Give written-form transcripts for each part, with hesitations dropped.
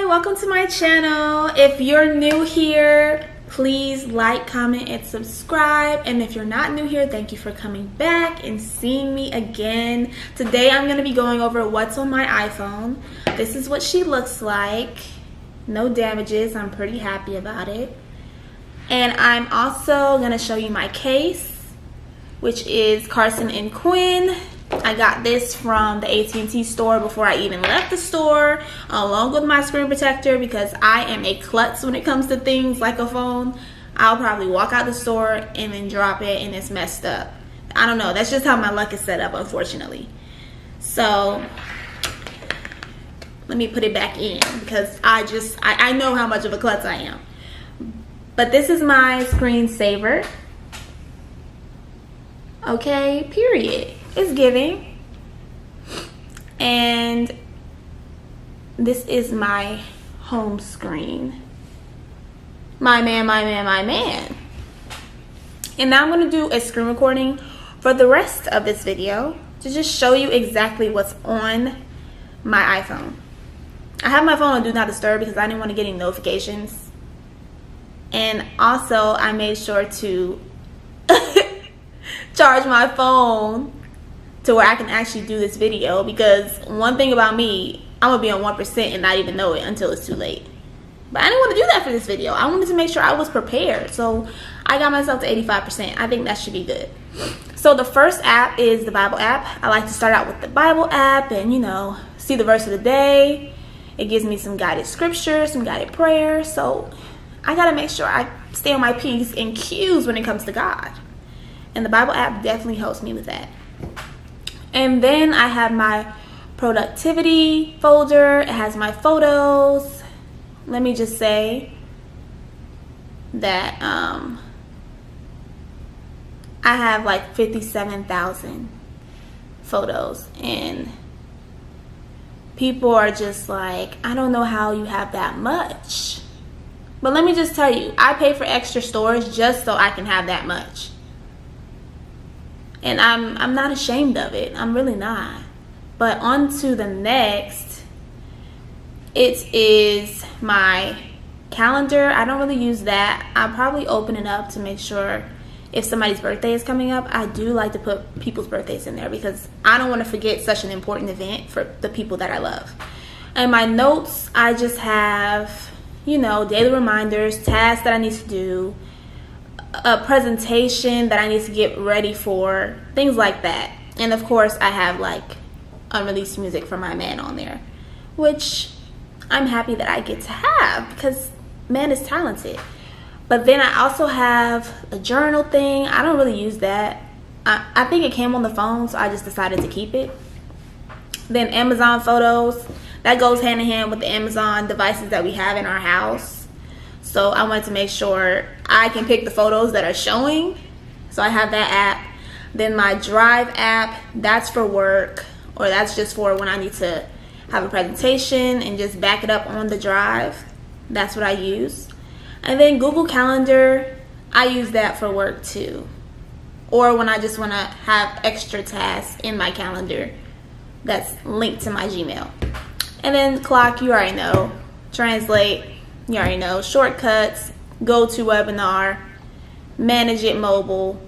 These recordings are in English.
welcome to my channel. If you're new here, please like, comment, and subscribe. And if you're not new here, thank you for coming back and seeing me again. Today I'm going to be going over what's on my iPhone. This is what she looks like. No damages. I'm pretty happy about it. And I'm also going to show you my case, which is Carson and Quinn. I got this from the AT&T store before I even left the store, along with my screen protector, because I am a klutz when it comes to things like a phone. I'll probably walk out the store and then drop it and it's messed up. I don't know. That's just how my luck is set up, unfortunately. So let me put it back in because I know how much of a klutz I am. But this is my screensaver. Okay, period. It's giving. And this is my home screen. My man. And now I'm going to do a screen recording for the rest of this video to just show you exactly what's on my iPhone. I have my phone on Do Not Disturb because I didn't want to get any notifications. And also I made sure to charge my phone to where I can actually do this video, because one thing about me, I'm gonna be on 1% and not even know it until it's too late. But I didn't want to do that for this video. I wanted to make sure I was prepared, so I got myself to 85%. I think that should be good. So the first app is the Bible app. I like to start out with the Bible app and, you know, see the verse of the day. It gives me some guided scripture, some guided prayer. So I gotta make sure I stay on my P's and Q's when it comes to God. And the Bible app definitely helps me with that. And then I have my productivity folder. It has my photos. Let me just say that I have like 57,000 photos, and people are just like, I don't know how you have that much. But let me just tell you, I pay for extra storage just so I can have that much. And I'm not ashamed of it. I'm really not. But on to the next. It is my calendar. I don't really use that. I'll probably open it up to make sure if somebody's birthday is coming up. I do like to put people's birthdays in there because I don't want to forget such an important event for the people that I love. And my notes, I just have, you know, daily reminders, tasks that I need to do, a presentation that I need to get ready for, things like that. And of course I have like unreleased music from my man on there, which I'm happy that I get to have because man is talented. But then I also have a journal thing. I don't really use that. I think it came on the phone, so I just decided to keep it. Then Amazon photos, that goes hand in hand with the Amazon devices that we have in our house. So I wanted to make sure I can pick the photos that are showing. So I have that app. Then my Drive app, that's for work, or that's just for when I need to have a presentation and just back it up on the Drive. That's what I use. And then Google Calendar, I use that for work too. Or when I just want to have extra tasks in my calendar that's linked to my Gmail. And then Clock, you already know. Translate, you already know. Shortcuts, GoToWebinar, Manage It Mobile,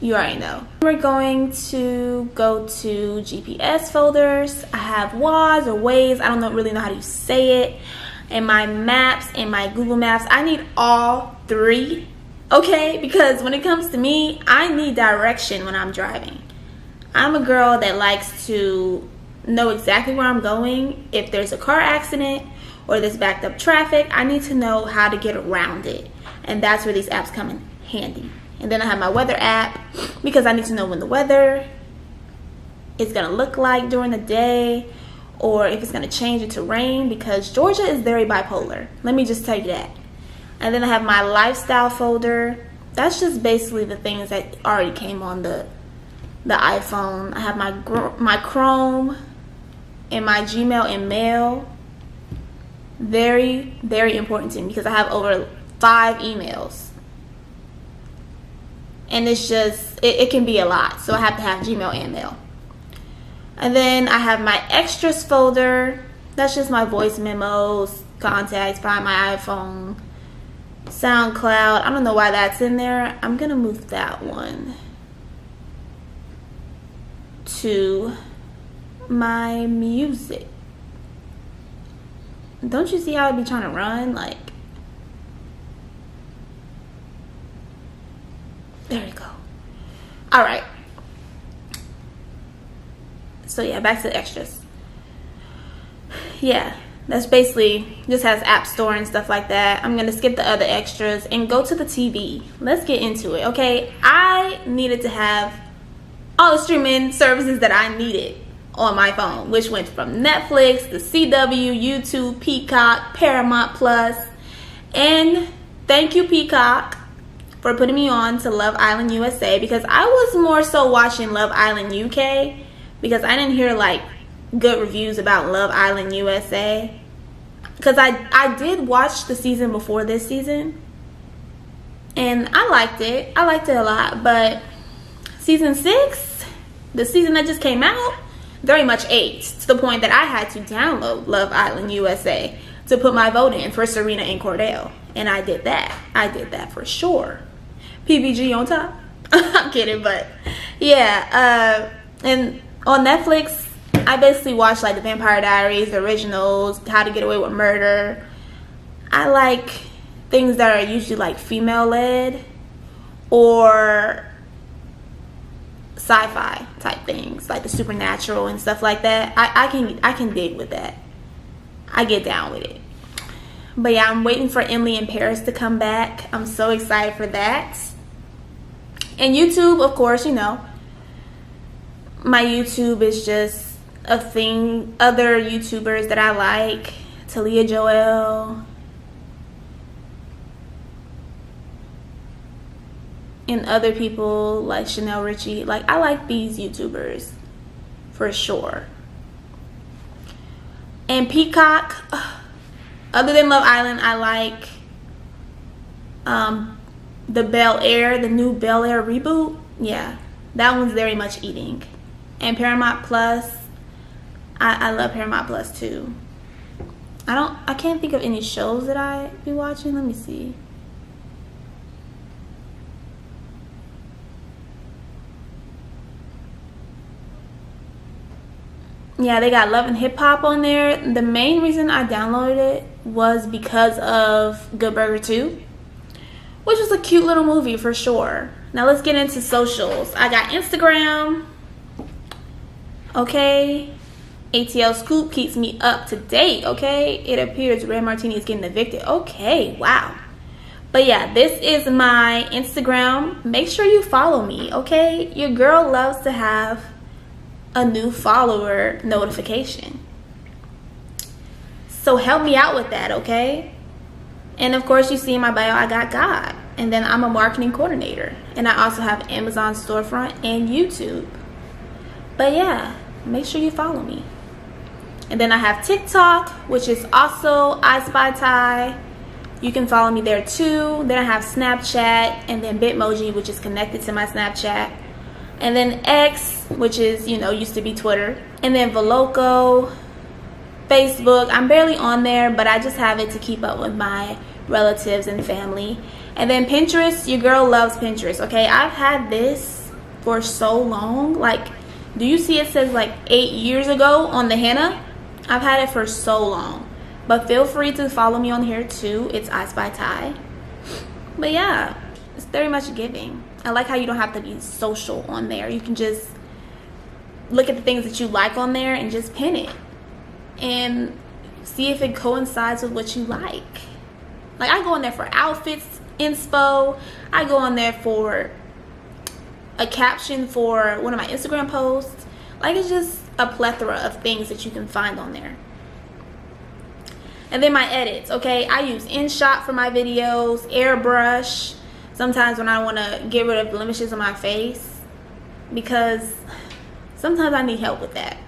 you already know. We're going to go to GPS folders. I have Waze or Waze, I don't really know how to say it. And my maps and my Google Maps, I need all three, okay? Because when it comes to me, I need direction when I'm driving. I'm a girl that likes to know exactly where I'm going. If there's a car accident or there's backed up traffic, I need to know how to get around it. And that's where these apps come in handy. And then I have my weather app because I need to know when the weather is gonna look like during the day, or if it's gonna change into rain, because Georgia is very bipolar. Let me just tell you that. And then I have my lifestyle folder. That's just basically the things that already came on the iPhone. I have my Chrome and my Gmail and Mail. Very, very important to me because I have over 5 emails. And it's just, it can be a lot. So I have to have Gmail and Mail. And then I have my extras folder. That's just my voice memos, contacts, find my iPhone, SoundCloud. I don't know why that's in there. I'm gonna move that one to my music. Don't you see how I'd be trying to run? Like, there we go. All right. So yeah, back to the extras. Yeah, that's basically just has App Store and stuff like that. I'm gonna skip the other extras and go to the TV. Let's get into it, okay? I needed to have all the streaming services that I needed on my phone, which went from Netflix, the CW, YouTube, Peacock, Paramount Plus, and thank you, Peacock, for putting me on to Love Island USA, because I was more so watching Love Island UK because I didn't hear like good reviews about Love Island USA, because I did watch the season before this season and I liked it a lot, but season 6, the season that just came out, very much aged to the point that I had to download Love Island USA to put my vote in for Serena and Cordell, and I did that for sure. PBG on top. I'm kidding, but yeah. And on Netflix, I basically watch like the Vampire Diaries, the originals, How to Get Away with Murder. I like things that are usually like female led or sci-fi type things, like the supernatural and stuff like that. I can dig with that. I get down with it. But yeah, I'm waiting for Emily in Paris to come back. I'm so excited for that. And YouTube, of course, you know, my YouTube is just a thing. Other YouTubers that I like, Talia Joel, and other people like Chanel Richie. Like, I like these YouTubers for sure. And Peacock, other than Love Island, I like the Bel Air, the new Bel Air reboot. Yeah, that one's very much eating. And Paramount Plus, I love Paramount Plus too. I can't think of any shows that I be watching. Let me see. Yeah, they got Love and Hip Hop on there. The main reason I downloaded it was because of Good Burger 2, which was a cute little movie for sure. Now let's get into socials. I got Instagram. Okay. ATL Scoop keeps me up to date. Okay. It appears Red Martini is getting evicted. Okay. Wow. But yeah, this is my Instagram. Make sure you follow me. Okay. Your girl loves to have a new follower notification. So help me out with that. Okay. And of course, you see in my bio, I got God. And then I'm a marketing coordinator. And I also have Amazon storefront and YouTube. But yeah, make sure you follow me. And then I have TikTok, which is also I Spy Ty. You can follow me there too. Then I have Snapchat, and then Bitmoji, which is connected to my Snapchat. And then X, which is, you know, used to be Twitter. And then Veloco, Facebook. I'm barely on there, but I just have it to keep up with my relatives and family. And then Pinterest, your girl loves Pinterest. Okay, I've had this for so long. Like, do you see it says like 8 years ago on the henna? I've had it for so long. But feel free to follow me on here too. It's I Spy Ty. But yeah, it's very much giving. I like how you don't have to be social on there. You can just look at the things that you like on there and just pin it and see if it coincides with what you like. Like, I go on there for outfits, inspo. I go on there for a caption for one of my Instagram posts. Like, it's just a plethora of things that you can find on there. And then my edits, okay? I use InShot for my videos, Airbrush, sometimes when I want to get rid of blemishes on my face, because sometimes I need help with that.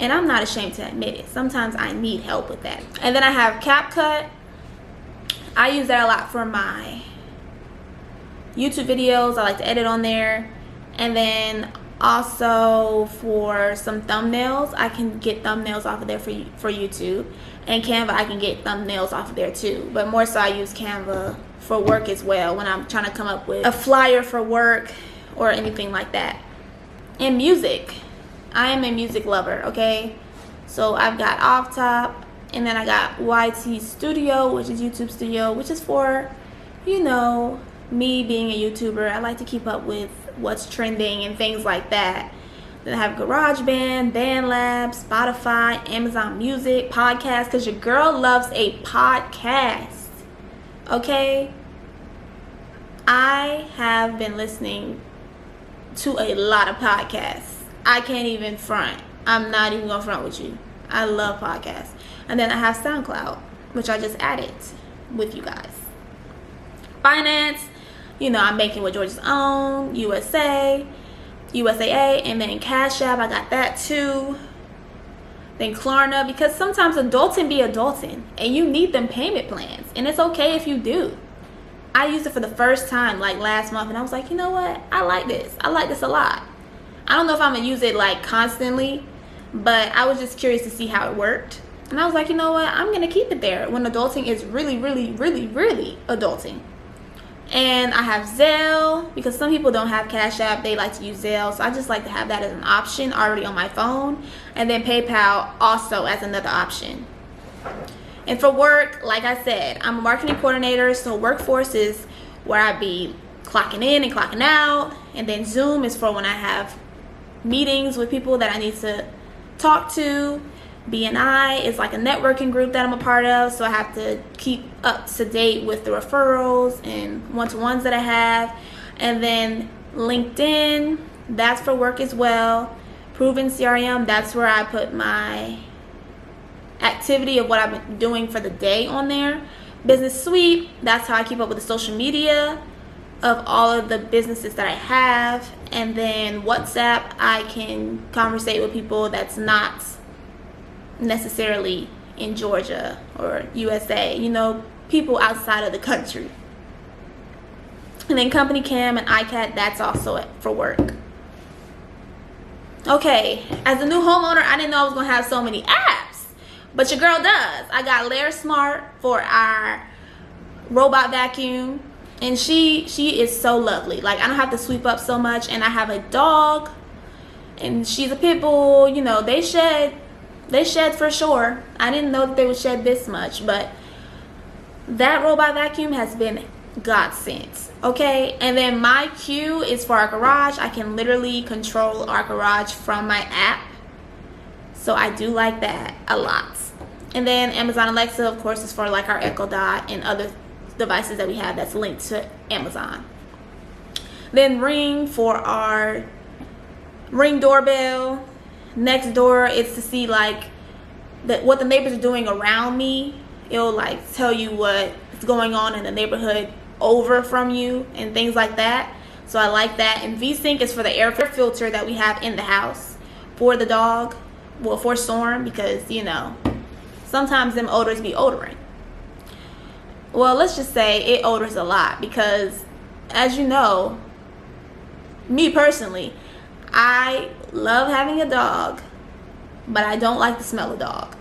And I'm not ashamed to admit it. Sometimes I need help with that. And then I have CapCut. I use that a lot for my YouTube videos. I like to edit on there. And then Also, for some thumbnails, I can get thumbnails off of there for YouTube. And Canva, I can get thumbnails off of there too. But more so, I use Canva for work as well when I'm trying to come up with a flyer for work or anything like that. And music. I am a music lover, okay? So I've got Off Top, and then I got YT Studio, which is YouTube Studio, which is for, you know, me being a YouTuber. I like to keep up with what's trending and things like that. Then I have GarageBand, BandLab, Spotify, Amazon Music, podcast, because your girl loves a podcast. Okay? I have been listening to a lot of podcasts. I can't even front. I'm not even gonna front with you. I love podcasts. And then I have SoundCloud, which I just added with you guys. Finance, you know, I'm banking with Georgia's Own, USAA, and then Cash App, I got that too. Then Klarna, because sometimes adulting be adulting, and you need them payment plans, and it's okay if you do. I used it for the first time like last month, and I was like, you know what? I like this. I like this a lot. I don't know if I'm gonna use it like constantly, but I was just curious to see how it worked. And I was like, you know what? I'm gonna keep it there when adulting is really, really, really, really adulting. And I have Zelle, because some people don't have Cash App, they like to use Zelle, so I just like to have that as an option already on my phone. And then PayPal also as another option. And for work, like I said, I'm a marketing coordinator, so Workforce is where I be clocking in and clocking out. And then Zoom is for when I have meetings with people that I need to talk to. BNI is like a networking group that I'm a part of, so I have to keep up to date with the referrals and one-to-ones that I have. And then LinkedIn, that's for work as well. Proven CRM, that's where I put my activity of what I've been doing for the day on there. Business Suite, that's how I keep up with the social media of all of the businesses that I have. And then WhatsApp, I can conversate with people that's not necessarily in Georgia or USA, you know, people outside of the country. And then Company Cam and iCat, that's also for work. Okay, as a new homeowner, I didn't know I was gonna have so many apps, but your girl does. I got Lair Smart for our robot vacuum, and she is so lovely. Like, I don't have to sweep up so much. And I have a dog, and she's a pit bull. You know, they shed for sure. I didn't know that they would shed this much, but that robot vacuum has been godsend. Okay, and then my Q is for our garage. I can literally control our garage from my app, so I do like that a lot. And then Amazon Alexa, of course, is for like our Echo Dot and other devices that we have that's linked to Amazon. Then Ring for our Ring doorbell. Nextdoor, it's to see like what the neighbors are doing around me. It'll like tell you what's going on in the neighborhood over from you and things like that. So I like that. And VSync is for the air filter that we have in the house for the dog. Well, for Storm, because you know sometimes them odors be odoring. Well, let's just say it odors a lot, because as you know, me personally, I love having a dog, but I don't like the smell of dog.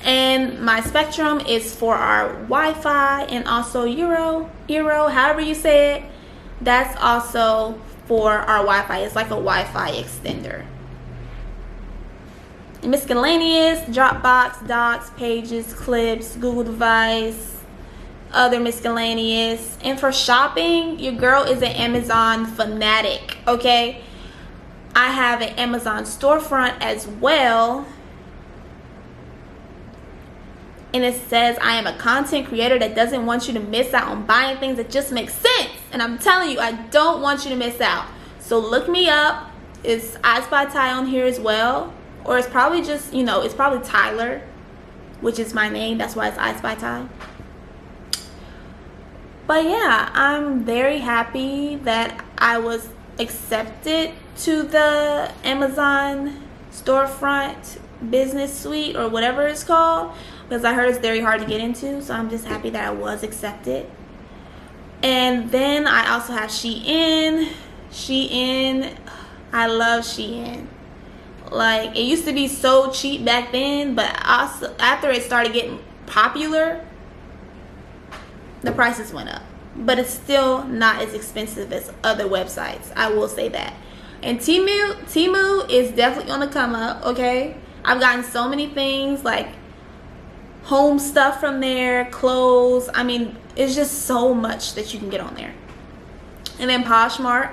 And my Spectrum is for our Wi-Fi, and also Eero, however you say it, that's also for our Wi-Fi. It's like a Wi-Fi extender. Miscellaneous, Dropbox, Docs, Pages, Clips, Google Device, other miscellaneous. And for shopping, your girl is an Amazon fanatic, okay? I have an Amazon storefront as well. And it says, I am a content creator that doesn't want you to miss out on buying things that just make sense. And I'm telling you, I don't want you to miss out. So look me up. It's I Spy Ty on here as well. Or it's probably just, you know, it's probably Tyler, which is my name. That's why it's I Spy Ty. But yeah, I'm very happy that I was accepted to the Amazon storefront business suite, or whatever it's called, because I heard it's very hard to get into. So I'm just happy that I was accepted. And then I also have Shein, Shein. I love Shein. Like, it used to be so cheap back then, but also after it started getting popular, the prices went up. But it's still not as expensive as other websites, I will say that. And Temu is definitely on the come up, okay? I've gotten so many things, like home stuff from there, clothes. I mean, it's just so much that you can get on there. And then Poshmark.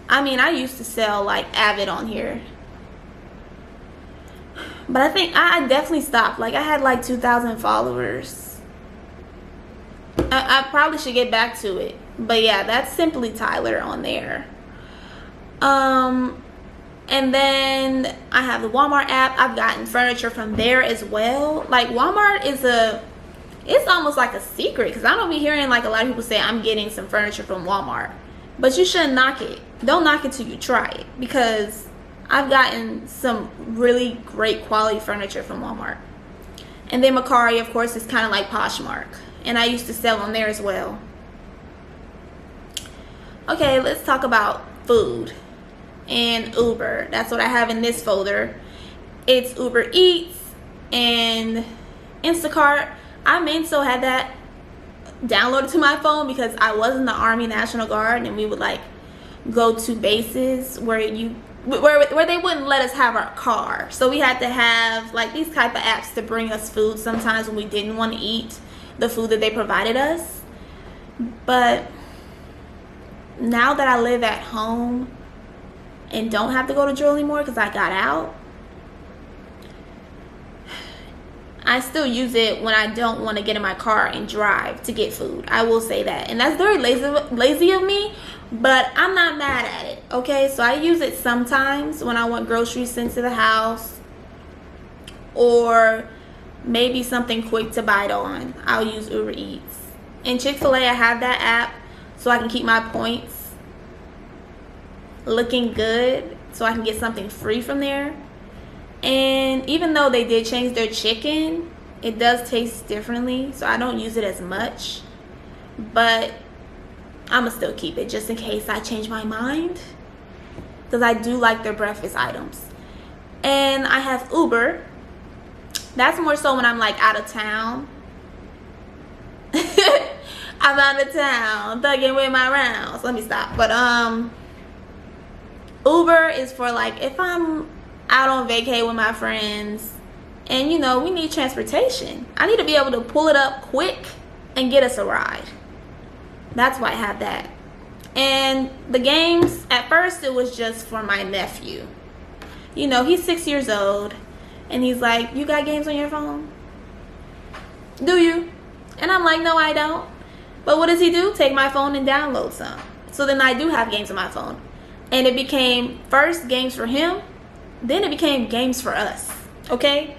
I mean, I used to sell like Avid on here, but I think I definitely stopped. Like, I had like 2,000 followers. I probably should get back to it. But yeah, that's Simply Tyler on there. And then I have the Walmart app. I've gotten furniture from there as well. Like, Walmart is it's almost like a secret, because I don't be hearing like a lot of people say I'm getting some furniture from Walmart. But you shouldn't knock it. Don't knock it till you try it, because I've gotten some really great quality furniture from Walmart. And then Mercari, of course, is kind of like Poshmark, and I used to sell on there as well. Okay, let's talk about food and Uber. That's what I have in this folder. It's Uber Eats and Instacart. I mainly still had that downloaded to my phone because I was in the Army National Guard, and we would like go to bases where they wouldn't let us have our car, so we had to have like these type of apps to bring us food sometimes when we didn't want to eat the food that they provided us. But now that I live at home and don't have to go to drill anymore because I got out, I still use it when I don't want to get in my car and drive to get food. I will say that. And that's very lazy of me, but I'm not mad at it, okay? So I use it sometimes when I want groceries sent to the house, or maybe something quick to bite on. I'll use Uber Eats. And Chick-fil-A, I have that app so I can keep my points looking good, so I can get something free from there. And even though they did change their chicken, it does taste differently, so I don't use it as much. But I'm gonna still keep it just in case I change my mind, because I do like their breakfast items. And I have Uber. That's more so when I'm like out of town. I'm out of town, thugging with my rounds. Let me stop. But Uber is for like if I'm out on vacay with my friends and you know we need transportation. I need to be able to pull it up quick and get us a ride. That's why I have that. And the games, at first it was just for my nephew. You know, he's 6 years old and he's like, you got games on your phone? Do you? And I'm like, no, I don't. But what does he do? Take my phone and download some. So then I do have games on my phone. And it became first games for him, then it became games for us, okay?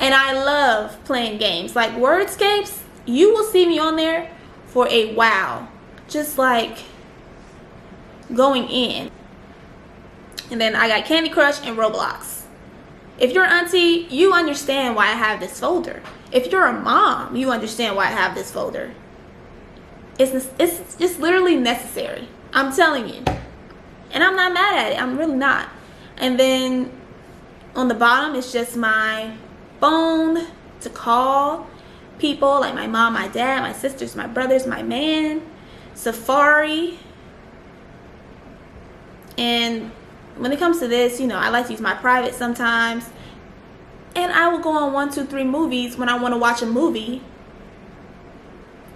And I love playing games. Like Wordscapes, you will see me on there for a while. Just like going in. And then I got Candy Crush and Roblox. If you're an auntie, you understand why I have this folder. If you're a mom, you understand why I have this folder. It's just literally necessary. I'm telling you. And I'm not mad at it. I'm really not. And then on the bottom, it's just my phone to call people like my mom, my dad, my sisters, my brothers, my man, Safari. And when it comes to this, you know, I like to use my private sometimes. And I will go on 1-2-3 movies when I want to watch a movie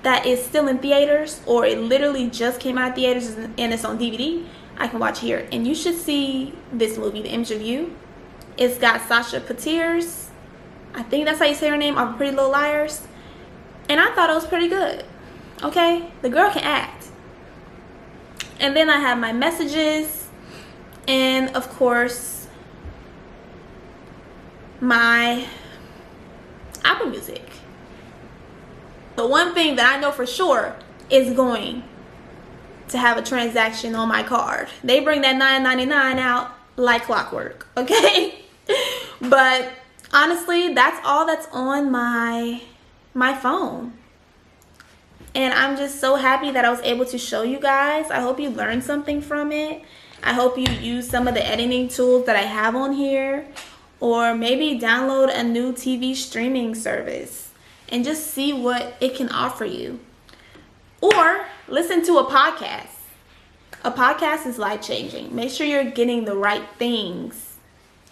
that is still in theaters, or it literally just came out of theaters and it's on DVD. I can watch here. And you should see this movie, The Image of You. It's got Sasha Patiers. I think that's how you say her name, of Pretty Little Liars. And I thought it was pretty good. Okay? The girl can act. And then I have my messages. And, of course, my Apple Music. The one thing that I know for sure is going to have a transaction on my card. They bring that $9.99 out like clockwork, okay? But honestly, that's all that's on my phone. And I'm just so happy that I was able to show you guys. I hope you learned something from it. I hope you use some of the editing tools that I have on here. Or maybe download a new TV streaming service and just see what it can offer you. Or listen to a podcast. A podcast is life-changing. Make sure you're getting the right things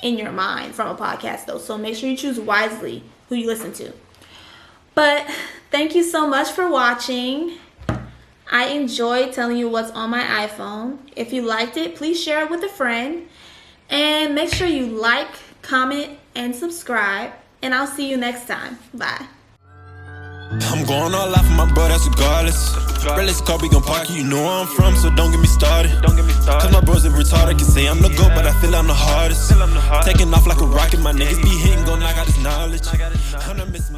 in your mind from a podcast, though. So make sure you choose wisely who you listen to. But thank you so much for watching. I enjoyed telling you what's on my iPhone. If you liked it, please share it with a friend. And make sure you like, comment, and subscribe. And I'll see you next time. Bye. I'm going all out for my bro, that's regardless. Realest car, we gon' park, you know where I'm from, so don't get me started. Cause my bros are retarded, can say I'm the GOAT, but I feel I'm the hardest. Taking off like a rocket, my niggas be hitting, gon' knock out this knowledge. I'm not missing